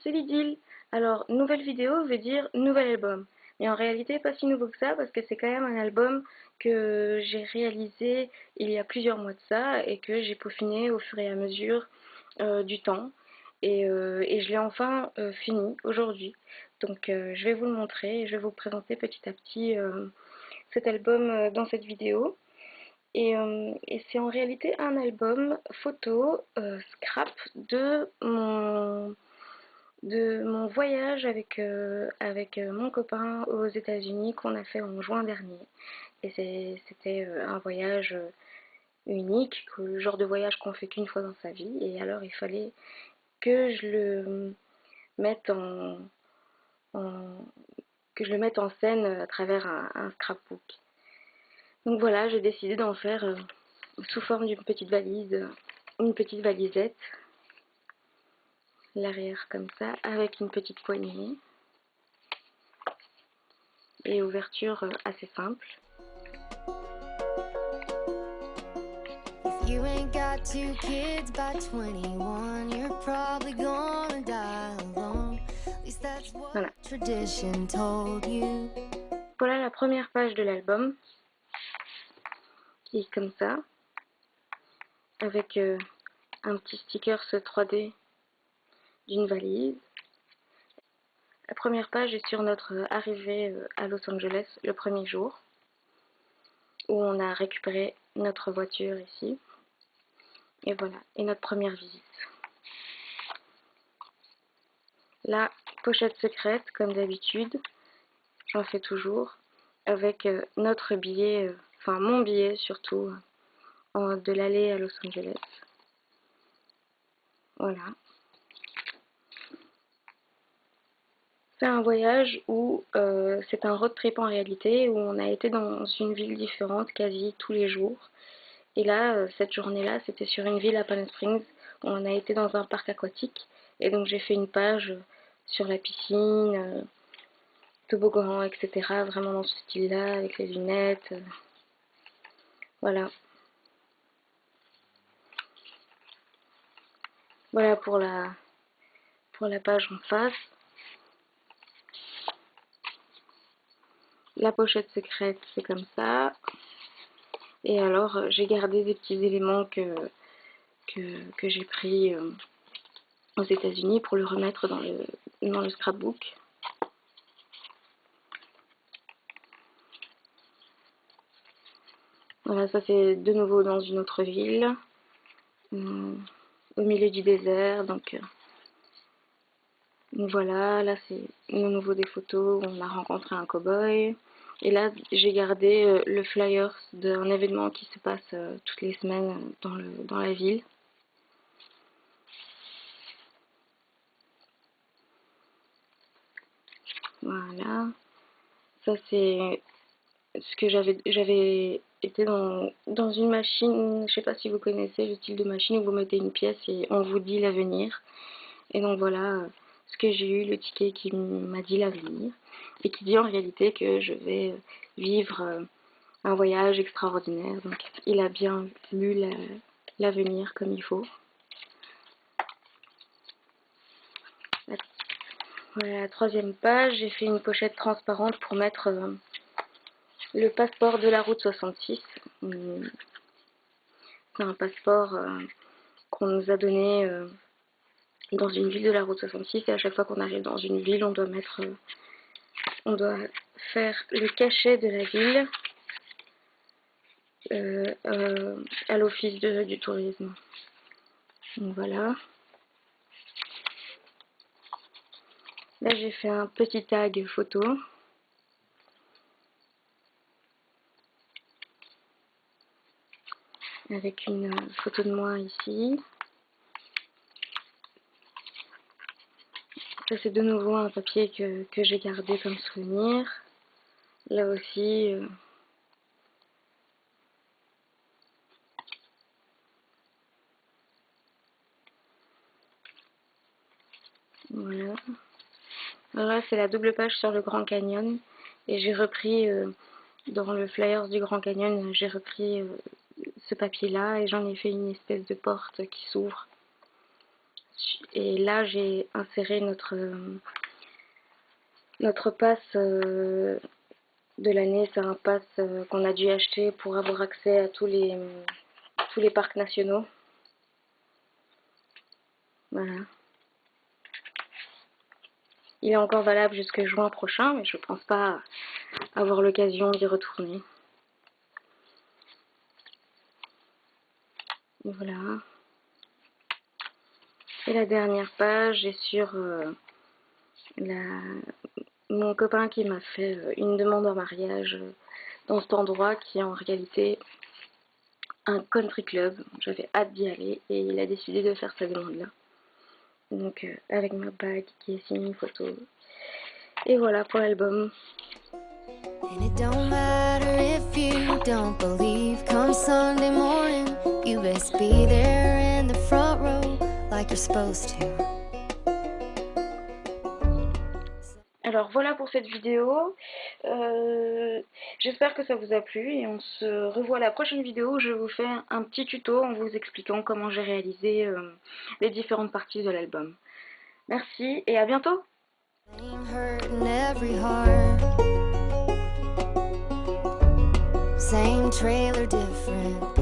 c'est Lydie. Alors, nouvelle vidéo veut dire nouvel album. Mais en réalité, pas si nouveau que ça, parce que c'est quand même un album que j'ai réalisé il y a plusieurs mois de ça, et que j'ai peaufiné au fur et à mesure du temps. Et je l'ai enfin fini aujourd'hui. Donc je vais vous le montrer, et je vais vous présenter petit à petit cet album dans cette vidéo. Et c'est en réalité un album photo scrap de mon voyage avec mon copain aux États-Unis qu'on a fait en juin dernier. Et c'était un voyage unique, le genre de voyage qu'on fait qu'une fois dans sa vie. Et alors il fallait que je le mette en- que je le mette en scène à travers un scrapbook. Donc voilà, j'ai décidé d'en faire sous forme d'une petite valise, une petite valisette, l'arrière comme ça, avec une petite poignée et ouverture assez simple. You ain't got 2 kids by 21, you're probably gonna die alone. At least that's what Voilà. tradition told you. Voilà la première page de l'album, qui est comme ça, avec un petit sticker 3D d'une valise. La première page est sur notre arrivée à Los Angeles le premier jour, où on a récupéré notre voiture ici. Et voilà, et notre première visite. La pochette secrète, comme d'habitude, j'en fais toujours, avec notre billet, enfin mon billet surtout, de l'aller à Los Angeles. Voilà. C'est un voyage où c'est un road trip en réalité, où on a été dans une ville différente quasi tous les jours. Et là, cette journée-là, c'était sur une ville à Palm Springs, où on a été dans un parc aquatique. Et donc j'ai fait une page sur la piscine, toboggan, etc. Vraiment dans ce style-là, avec les lunettes. Voilà. Voilà pour la page en face. La pochette secrète, c'est comme ça. Et alors, j'ai gardé des petits éléments que j'ai pris aux États-Unis pour le remettre dans le scrapbook. Voilà, ça c'est de nouveau dans une autre ville, au milieu du désert. Donc voilà, là c'est de nouveau des photos où on a rencontré un cow-boy. Et là, j'ai gardé le flyer d'un événement qui se passe toutes les semaines dans la ville. Voilà. Ça, c'est ce que j'avais été dans une machine. Je sais pas si vous connaissez le style de machine où vous mettez une pièce et on vous dit l'avenir. Et donc voilà ce que j'ai eu, le ticket qui m'a dit l'avenir. Et qui dit en réalité que je vais vivre un voyage extraordinaire. Donc il a bien lu l'avenir comme il faut. Voilà, la troisième page, j'ai fait une pochette transparente pour mettre le passeport de la route 66. C'est un passeport qu'on nous a donné dans une ville de la route 66. Et à chaque fois qu'on arrive dans une ville, on doit faire le cachet de la ville à l'office du tourisme. Donc voilà. Là, j'ai fait un petit tag photo. Avec une photo de moi ici. Ça, c'est de nouveau un papier que j'ai gardé comme souvenir. Là aussi, voilà. Alors là, c'est la double page sur le Grand Canyon. Et j'ai repris, dans le flyer du Grand Canyon, j'ai repris ce papier-là et j'en ai fait une espèce de porte qui s'ouvre Et là, j'ai inséré notre pass de l'année. C'est un pass qu'on a dû acheter pour avoir accès à tous les parcs nationaux. Voilà. Il est encore valable jusqu'à juin prochain, mais je pense pas avoir l'occasion d'y retourner. Voilà. Et la dernière page est sur mon copain qui m'a fait une demande en mariage dans cet endroit qui est en réalité un country club. J'avais hâte d'y aller et il a décidé de faire sa demande là. Donc avec ma bague qui est signée photo. Et voilà pour l'album. And it don't matter if you don't believe, come Sunday morning, you best be there in the front row like you're supposed to. Alors voilà pour cette vidéo, j'espère que ça vous a plu et on se revoit à la prochaine vidéo où je vous fais un petit tuto en vous expliquant comment j'ai réalisé les différentes parties de l'album. Merci et à bientôt! Same trailer, different